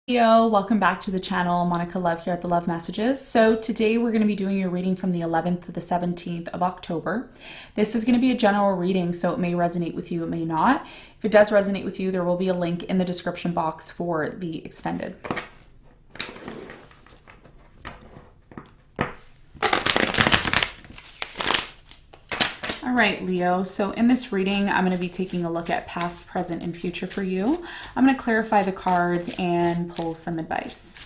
Leo, welcome back to the channel. Monica Love here at the Love Messages. So today we're going to be doing your reading from the 11th to the 17th of October. This is going to be a general reading, so it may resonate with you, it may not. If it does resonate with you, there will be a link in the description box for the extended. All right, Leo, so in this reading, I'm going to be taking a look at past, present, and future for you. I'm going to clarify the cards and pull some advice.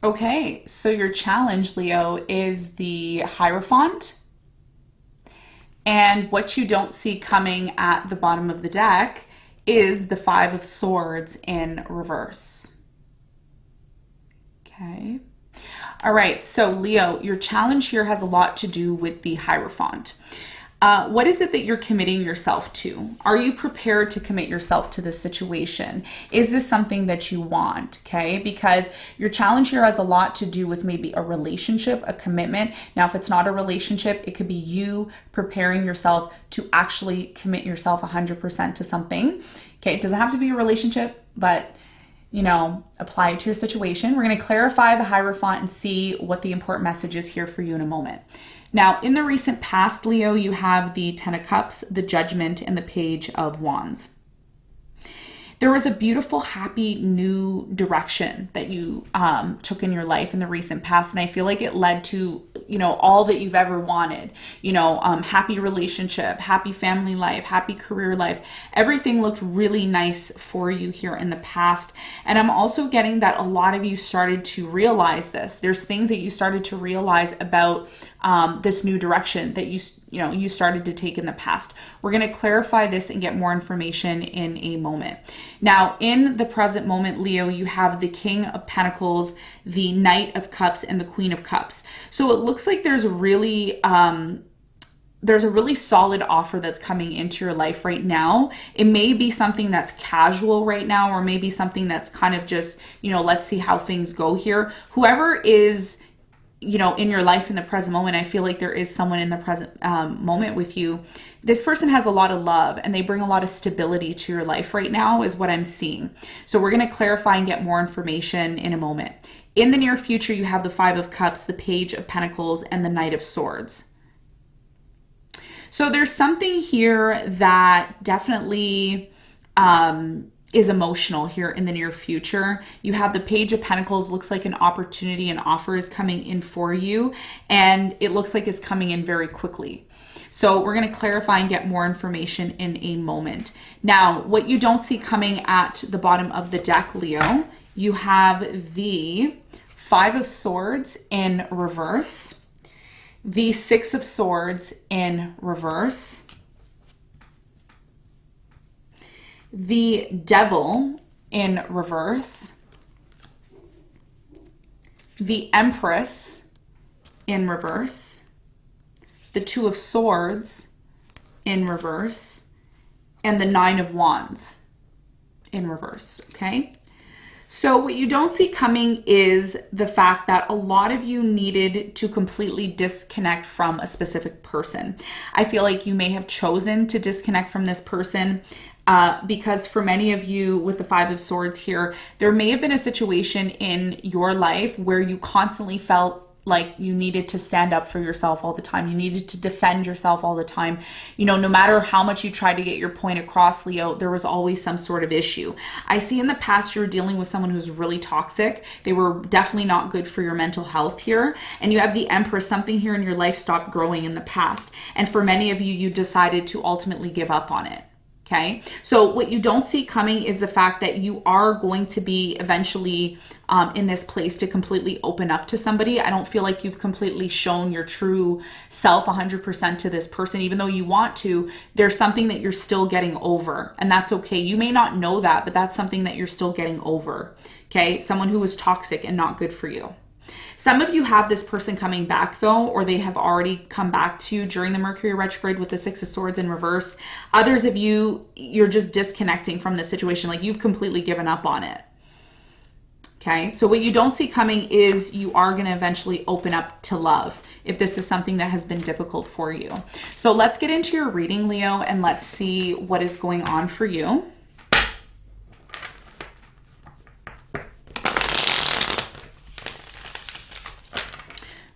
Okay, so your challenge, Leo, is the hierophant. And what you don't see coming at the bottom of the deck is the Five of Swords in reverse. Okay. All right, so Leo, your challenge here has a lot to do with the hierophant. What is it that you're committing yourself to? Are you prepared to commit yourself to this situation? Is this something that you want? Okay, because your challenge here has a lot to do with maybe a relationship, a commitment. Now, if it's not a relationship, it could be you preparing yourself to actually commit yourself 100% to something. Okay, it doesn't have to be a relationship, but apply it to your situation. We're going to clarify the hierophant and see what the important message is here for you in a moment. Now, in the recent past, Leo, you have the Ten of Cups, the Judgment, and the Page of Wands. There was a beautiful, happy new direction that you took in your life in the recent past, and I feel like it led to, all that you've ever wanted. Happy relationship, happy family life, happy career life. Everything looked really nice for you here in the past, and I'm also getting that a lot of you started to realize this. There's things that you started to realize about this new direction that you started to take in the past. We're going to clarify this and get more information in a moment. Now, in the present moment, Leo, you have the King of Pentacles, the Knight of Cups, and the Queen of Cups. So it looks like there's a really solid offer that's coming into your life right now. It may be something that's casual right now, or maybe something that's kind of just, let's see how things go here. Whoever is in your life in the present moment, I feel like there is someone in the present moment with you. This person has a lot of love and they bring a lot of stability to your life right now is what I'm seeing. So we're going to clarify and get more information in a moment. In the near future, you have the Five of Cups, the Page of Pentacles, and the Knight of Swords. So there's something here that definitely is emotional here in the near future. You have the Page of Pentacles, looks like an opportunity, an offer is coming in for you, and it looks like it's coming in very quickly. So we're going to clarify and get more information in a moment. Now, what you don't see coming at the bottom of the deck, Leo, you have the Five of Swords in reverse, the Six of Swords in reverse, the Devil in reverse, the Empress in reverse, the Two of Swords in reverse, and the Nine of Wands in reverse, okay? So what you don't see coming is the fact that a lot of you needed to completely disconnect from a specific person. I feel like you may have chosen to disconnect from this person because for many of you with the Five of Swords here, there may have been a situation in your life where you constantly felt like you needed to stand up for yourself all the time. You needed to defend yourself all the time. No matter how much you tried to get your point across, Leo, there was always some sort of issue. I see in the past you're dealing with someone who's really toxic. They were definitely not good for your mental health here. And you have the Empress, something here in your life stopped growing in the past. And for many of you, you decided to ultimately give up on it. Okay, so what you don't see coming is the fact that you are going to be eventually in this place to completely open up to somebody. I don't feel like you've completely shown your true self 100% to this person, even though you want to. There's something that you're still getting over, and that's okay. You may not know that, but that's something that you're still getting over. Okay, someone who was toxic and not good for you. Some of you have this person coming back though, or they have already come back to you during the Mercury retrograde with the Six of Swords in reverse. Others of you, you're just disconnecting from the situation. Like you've completely given up on it. Okay, so what you don't see coming is you are going to eventually open up to love if this is something that has been difficult for you. So let's get into your reading, Leo, and let's see what is going on for you.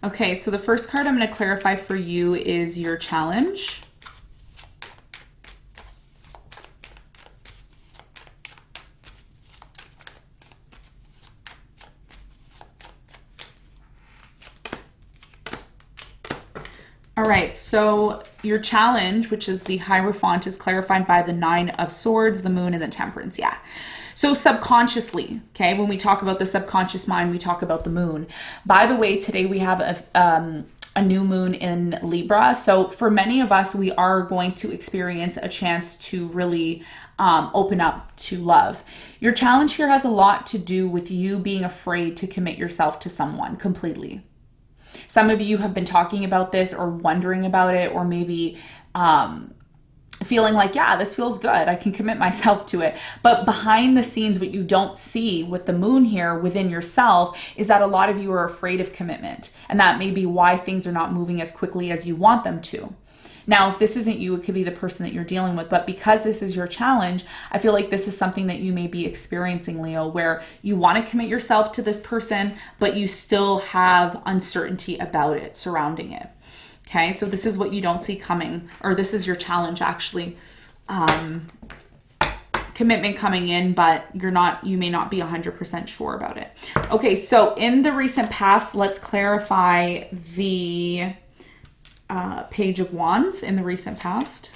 Okay, so the first card I'm going to clarify for you is your challenge. All right, so your challenge, which is the hierophant, is clarified by the Nine of Swords, the Moon, and the Temperance. Yeah. So subconsciously, okay, when we talk about the subconscious mind, we talk about the moon. By the way, today we have a new moon in Libra. So for many of us, we are going to experience a chance to really open up to love. Your challenge here has a lot to do with you being afraid to commit yourself to someone completely. Some of you have been talking about this or wondering about it, or maybe feeling like, yeah, this feels good, I can commit myself to it. But behind the scenes, what you don't see with the moon here within yourself is that a lot of you are afraid of commitment. And that may be why things are not moving as quickly as you want them to. Now, if this isn't you, it could be the person that you're dealing with. But because this is your challenge, I feel like this is something that you may be experiencing, Leo, where you want to commit yourself to this person, but you still have uncertainty about it, surrounding it. Okay, so this is what you don't see coming, or this is your challenge actually. Commitment coming in, but you may not be 100% sure about it. Okay, so in the recent past, let's clarify the Page of Wands in the recent past.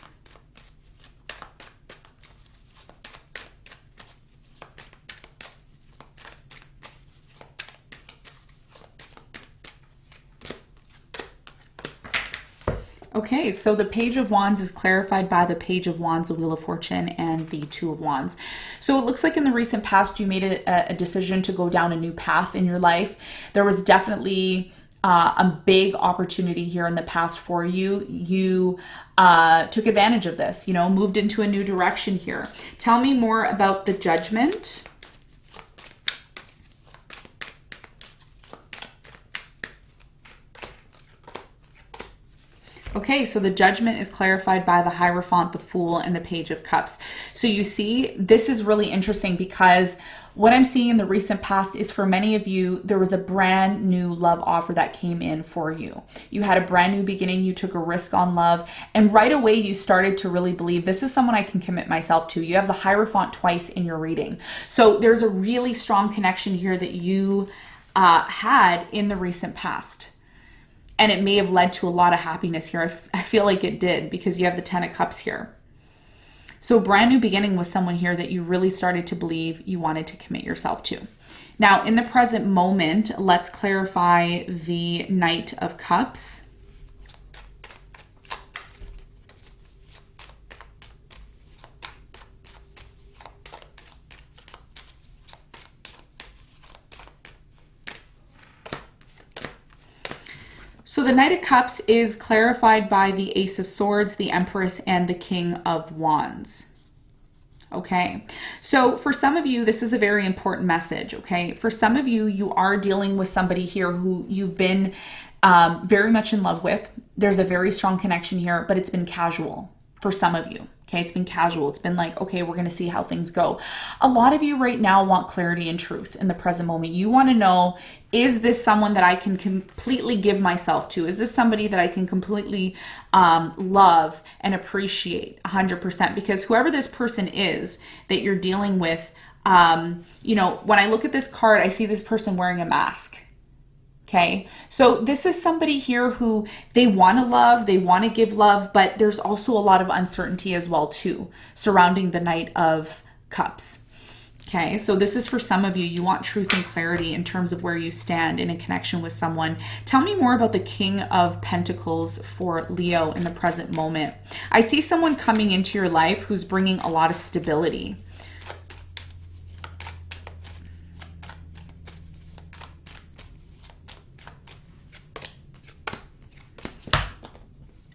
Okay, so the Page of Wands is clarified by the Page of Wands, the Wheel of Fortune, and the Two of Wands. So it looks like in the recent past, you made a decision to go down a new path in your life. There was definitely a big opportunity here in the past for you. You took advantage of this, moved into a new direction here. Tell me more about the Judgment. Okay, so the Judgment is clarified by the Hierophant, the Fool, and the Page of Cups. So you see, this is really interesting because what I'm seeing in the recent past is for many of you, there was a brand new love offer that came in for you. You had a brand new beginning, you took a risk on love, and right away you started to really believe this is someone I can commit myself to. You have the Hierophant twice in your reading. So there's a really strong connection here that you had in the recent past. And it may have led to a lot of happiness here. I feel like it did because you have the Ten of Cups here. So brand new beginning with someone here that you really started to believe you wanted to commit yourself to. Now, in the present moment, let's clarify the Knight of Cups. So the Knight of Cups is clarified by the Ace of Swords, the Empress, and the King of Wands. Okay, so for some of you, this is a very important message, okay? For some of you, you are dealing with somebody here who you've been very much in love with. There's a very strong connection here, but it's been casual for some of you. Okay, it's been casual. It's been like, okay, we're going to see how things go. A lot of you right now want clarity and truth in the present moment. You want to know, is this someone that I can completely give myself to? Is this somebody that I can completely love and appreciate 100%? Because whoever this person is that you're dealing with, when I look at this card, I see this person wearing a mask. Okay, so this is somebody here who they want to love, they want to give love, but there's also a lot of uncertainty as well too surrounding the Knight of Cups. Okay, so this is for some of you. You want truth and clarity in terms of where you stand in a connection with someone. Tell me more about the King of Pentacles for Leo in the present moment. I see someone coming into your life who's bringing a lot of stability.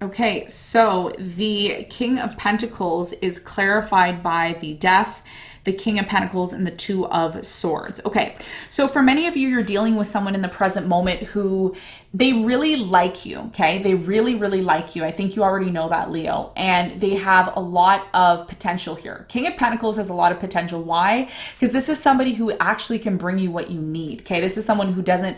Okay, so the King of Pentacles is clarified by the Death, the King of Pentacles, and the Two of Swords. Okay, so for many of you, you're dealing with someone in the present moment who they really like you, okay? They really, really like you. I think you already know that, Leo. And they have a lot of potential here. King of Pentacles has a lot of potential. Why? Because this is somebody who actually can bring you what you need, okay? This is someone who doesn't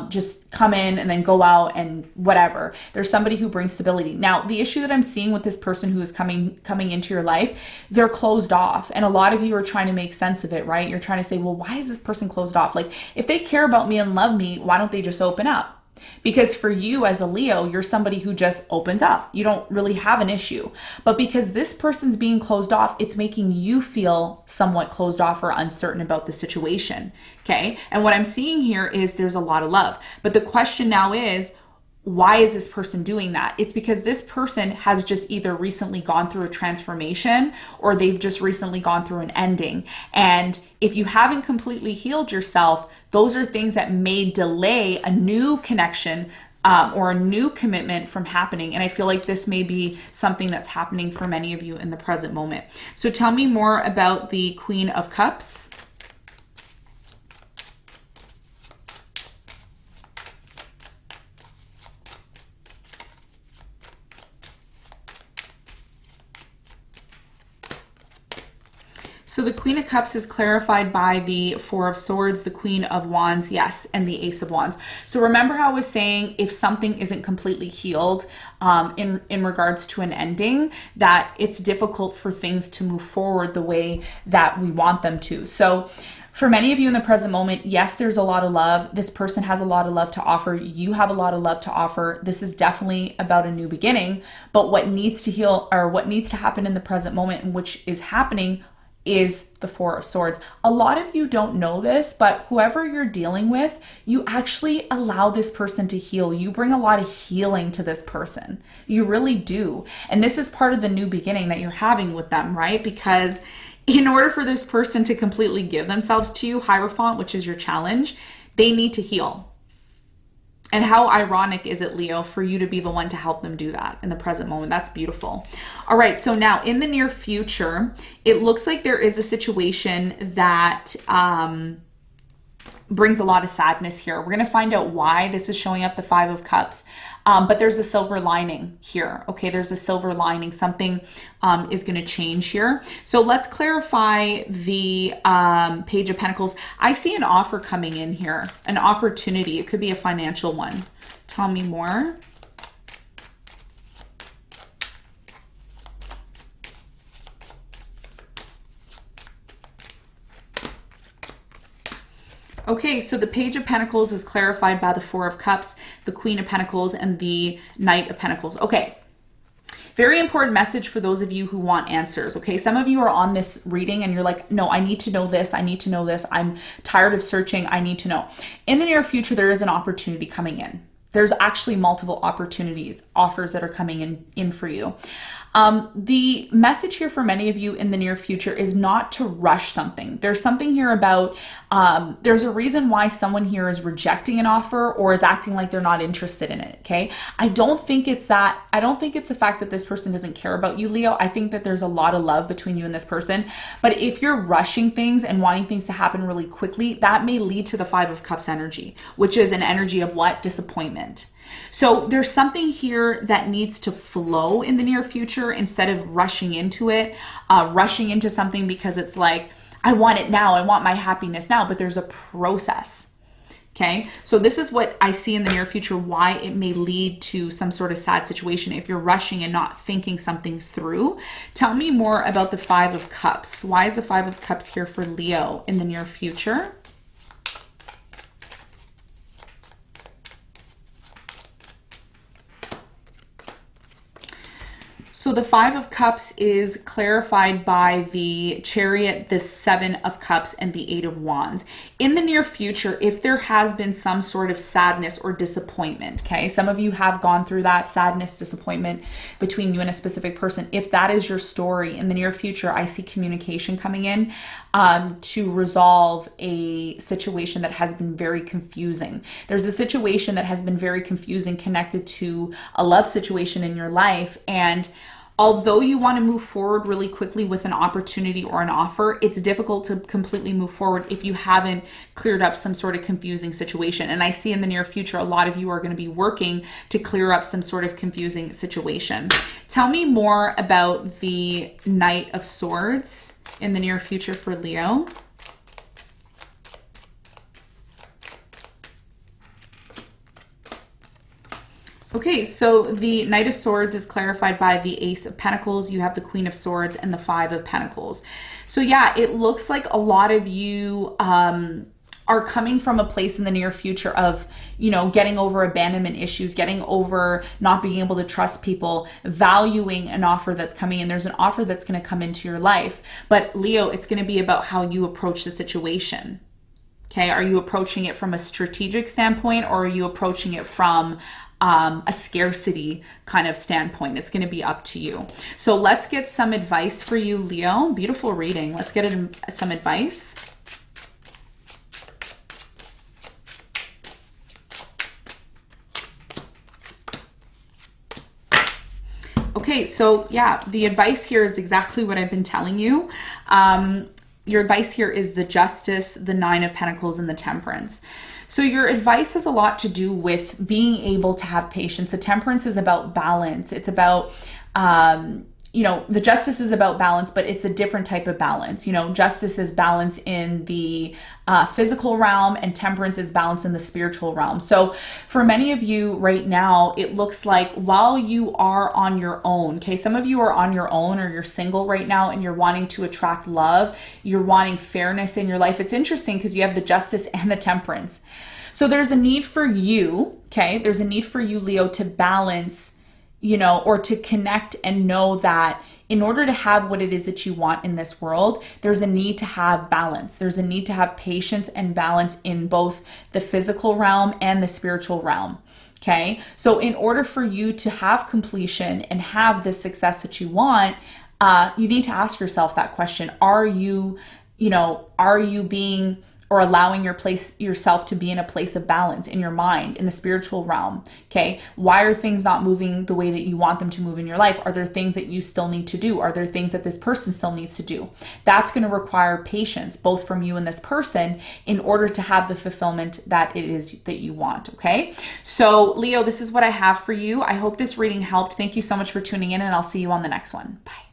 just come in and then go out and whatever. There's somebody who brings stability. Now, the issue that I'm seeing with this person who is coming into your life, they're closed off. And a lot of you are trying to make sense of it, right? You're trying to say, well, why is this person closed off? Like, if they care about me and love me, why don't they just open up? Because for you as a Leo, you're somebody who just opens up. You don't really have an issue. But because this person's being closed off, it's making you feel somewhat closed off or uncertain about the situation. Okay. And what I'm seeing here is there's a lot of love. But the question now is, why is this person doing that? It's because this person has just either recently gone through a transformation or they've just recently gone through an ending. And if you haven't completely healed yourself, those are things that may delay a new connection or a new commitment from happening. And I feel like this may be something that's happening for many of you in the present moment. So tell me more about the Queen of Cups. So the Queen of Cups is clarified by the Four of Swords, the Queen of Wands, yes, and the Ace of Wands. So remember how I was saying if something isn't completely healed in regards to an ending, that it's difficult for things to move forward the way that we want them to. So for many of you in the present moment, yes, there's a lot of love. This person has a lot of love to offer. You have a lot of love to offer. This is definitely about a new beginning. But what needs to heal or what needs to happen in the present moment, and which is happening, is the Four of Swords. A lot of you don't know this, but whoever you're dealing with, you actually allow this person to heal. You bring a lot of healing to this person. You really do. And this is part of the new beginning that you're having with them, right? Because in order for this person to completely give themselves to you, hierophant, which is your challenge, they need to heal. And how ironic is it, Leo, for you to be the one to help them do that in the present moment? That's beautiful. All right, so now in the near future, it looks like there is a situation that brings a lot of sadness here. We're going to find out why this is showing up, the Five of Cups. But there's a silver lining here. Okay, there's a silver lining. Something is going to change here. So let's clarify the Page of Pentacles. I see an offer coming in here, an opportunity. It could be a financial one. Tell me more. Okay, so the Page of Pentacles is clarified by the Four of Cups, the Queen of Pentacles, and the Knight of Pentacles. Okay, very important message for those of you who want answers, okay? Some of you are on this reading and you're like, no, I need to know this. I need to know this. I'm tired of searching. I need to know. In the near future, there is an opportunity coming in. There's actually multiple opportunities, offers that are coming in for you. The message here for many of you in the near future is not to rush something. There's something here about, there's a reason why someone here is rejecting an offer or is acting like they're not interested in it, okay? I don't think it's that. I don't think it's the fact that this person doesn't care about you, Leo. I think that there's a lot of love between you and this person. But if you're rushing things and wanting things to happen really quickly, that may lead to the Five of Cups energy, which is an energy of what? Disappointment. So there's something here that needs to flow in the near future instead of rushing into it, rushing into something because it's like, I want it now. I want my happiness now, but there's a process. Okay. So this is what I see in the near future, why it may lead to some sort of sad situation if you're rushing and not thinking something through. Tell me more about the Five of Cups. Why is the Five of Cups here for Leo in the near future? So the Five of Cups is clarified by the Chariot, the Seven of Cups, and the Eight of Wands. In the near future, if there has been some sort of sadness or disappointment, okay, some of you have gone through that sadness, disappointment between you and a specific person. If that is your story, in the near future, I see communication coming in to resolve a situation that has been very confusing. There's a situation that has been very confusing connected to a love situation in your life, and although you want to move forward really quickly with an opportunity or an offer, it's difficult to completely move forward if you haven't cleared up some sort of confusing situation. And I see in the near future, a lot of you are going to be working to clear up some sort of confusing situation. Tell me more about the Knight of Swords in the near future for Leo. Okay, so the Knight of Swords is clarified by the Ace of Pentacles. You have the Queen of Swords and the Five of Pentacles. So yeah, it looks like a lot of you are coming from a place in the near future of, you know, getting over abandonment issues, getting over not being able to trust people, valuing an offer that's coming in. There's an offer that's going to come into your life. But Leo, it's going to be about how you approach the situation. Okay, are you approaching it from a strategic standpoint, or are you approaching it from a scarcity kind of standpoint? It's going to be up to you. So let's get some advice for you, Leo. Beautiful reading. Let's get some advice. Okay, so yeah, the advice here is exactly what I've been telling you. Your advice here is the Justice, the Nine of Pentacles, and the Temperance. So your advice has a lot to do with being able to have patience. The Temperance is about balance. It's about, you know, the Justice is about balance, but it's a different type of balance. You know, Justice is balance in the physical realm, and Temperance is balance in the spiritual realm. So for many of you right now, it looks like while you are on your own, okay, some of you are on your own, or you're single right now and you're wanting to attract love, you're wanting fairness in your life. It's interesting because you have the Justice and the Temperance. So there's a need for you, okay, there's a need for you, Leo, to balance, you know, or to connect and know that in order to have what it is that you want in this world, there's a need to have balance. There's a need to have patience and balance in both the physical realm and the spiritual realm. Okay. So in order for you to have completion and have the success that you want, you need to ask yourself that question. Are you being or allowing yourself to be in a place of balance in your mind, in the spiritual realm? Okay. Why are things not moving the way that you want them to move in your life? Are there things that you still need to do? Are there things that this person still needs to do? That's going to require patience, both from you and this person, in order to have the fulfillment that it is that you want. Okay. So Leo, this is what I have for you. I hope this reading helped. Thank you so much for tuning in, and I'll see you on the next one. Bye.